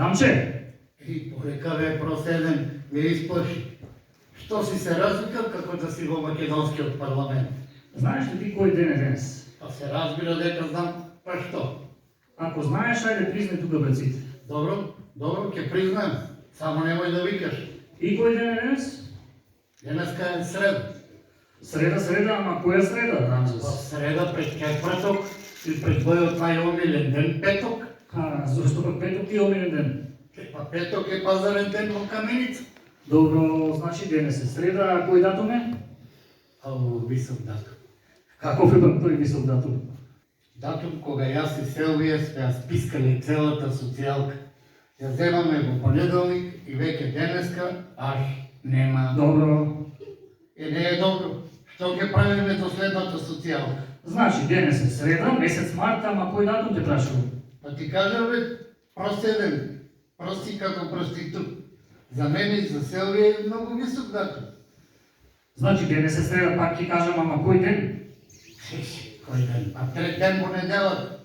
Рамче, И порека бе проседен, ме изплаши. Що си се развикал, како да си во македонскиот парламент? знаеш ли ти кој ден е денес? Па се разбира дека знам, па што? Ако знаеш, ајде признај тука пред сите. Добро, добро, ќе признаем. Само немој да викаш. И кој ден е денес? Денеска е среда. Среда, ама која среда, Па Рамзес? среда пред четврток и пред твојот најомилен ден петок. Зашто пак петок ти е омилен ден? Па петок е пазарен ден во Каменица. Добро, значи денес е среда, а кој датум е? Ау, висок датум. Каков е пак тој висок датум? Датум кога јас и Селвија сме ја спискали целата социјалка. Ја земаме во понеделник и веќе денеска аж нема. Добро. Не е добро. Што ќе правиме до следната социјалка? Значи денес е среда, месец март, ама кој датум те прашувам? Па ти кажам бе, проседен, прости како проститут. За мене и за Селвија е многу висок датум. Значи денес е среда, пак ти кажам, ама кој ден? Кој ден? А трет ден понеделак.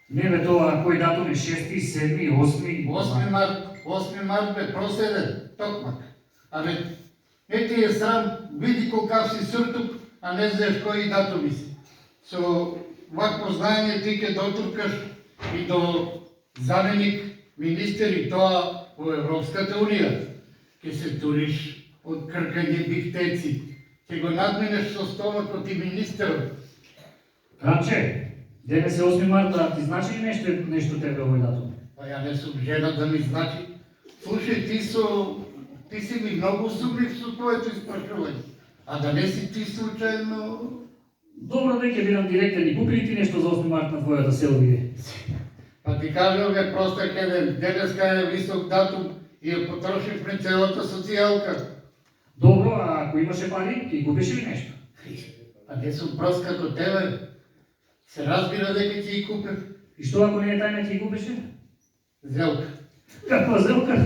Не бе тоа, кој датум е 6, 7, 8? 8 март бе проседен, токмак. Абе, не ти е срам, види колкав си суртук, а не знаеш кои датуми си. Со вакво знаење ти ќе дотуркаш и до заменик министер и тоа во Европската унија. Ќе се туриш од кркање бихтеци. Ќе го надменеш со стомакот и министерот. Рамче, денес е 8 марта, а ти значи ли нешто тебе овој датум? Па ја не сум жена да ми значи. Слушај, ти си ми многу сумлив со твоето испрашување. А да не си ти случајно... Добро, веќе бидам директен и купи ли ти нешто за 8 март на твојата Селвија? Па ти кажам бе, простак еден, денеска е висок датум и ја потрошивме целата социјалка. Добро, а ако имаше пари, ти купиш ли нешто? Па не сум прост како тебе. Се разбира дека ќе ја купев. И што ако не е тајна, ти купиш ли? Зелка. Каква зелка?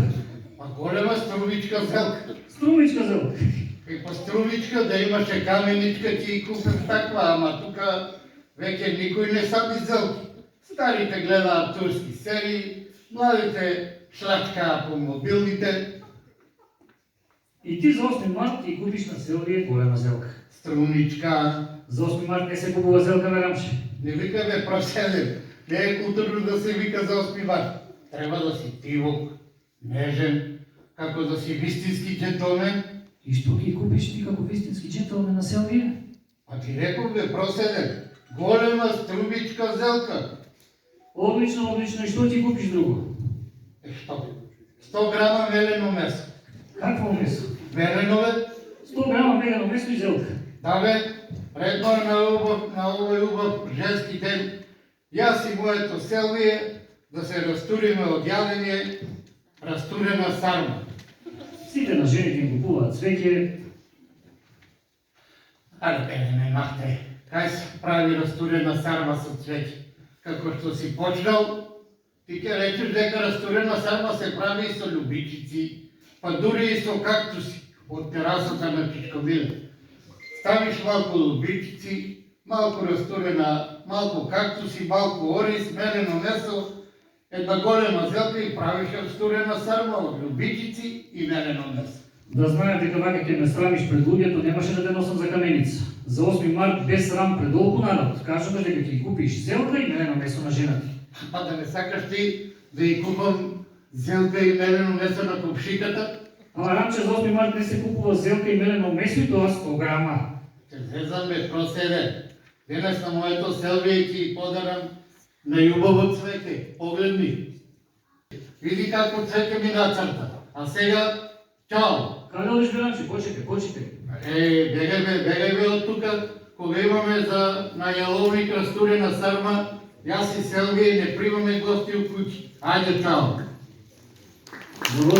Па голема струвичка зелка. Струмичка зелка. И по струвичка да имаше каменичка ќе ја купев таква, ама тука веќе никој не сади зелки. Старите гледаат турски серии, младите шлачкаат по мобилните. И ти за 8 март ти купиш на Селвија голема зелка. Струничка. За 8 март не се купува зелка, бе, Рамче. Не вика бе проседен. Не е културно да се вика за 8 март. Треба да си тивок, нежен, како да си вистински джентълмен. И што ги купиш ти како вистински джентълмен на Селвија? А ти реков бе проседен. Голема струбичка зелка. Одлично, одлично. И што ти купиш друго? Што? 100 грама мелено месо. Какво месо? Мелено бе? 100 грама мелено месо и зелка. Да бе, редно е на овој убав женски ден. Јас и моето Селвија да се растуриме од јадење растурена сарма. Сите на жените им купуваат цвеќе. Аре бе, не ме махте. Кај се прави растурена сарма со цвеќе? Како што си почнал, ти ќе речеш дека растурена сарма се прави и со љубичици, па дури и со кактуси од терасата на Чичковиле. Ставиш малку лубичици, малку растурена, малку кактуси, малку ориз, мелено месо, една голема зелка и правиш растурена сарма од лубичици и мелено месо. Да знаеш дека вака ќе ме срамиш пред луѓето, немаше да те носам за Каменица. За 8 март без срам пред толку народ. Кажа дека ќе ги купиш зелка и мелено месо на жената. Па да не сакаш ти да ја купам зелка и мелено месо на купшиката? Ама Рамче, за 8 март не се купува зелка и мелено месо и тоа 100 грама. Те зезам бе, проседе. Денес на моето Селвија ќе подарам најубаво цвеќе. Погледни. Види како цвеќе ми нацрта. А сега, чао! Каде одиш, бе, Рамче? Почекај. Бегај бе од тука, кога имаме за најаловник растурена сарма, јас и Селвија не примаме гости у куќи. Ајде, чао! Благодарам.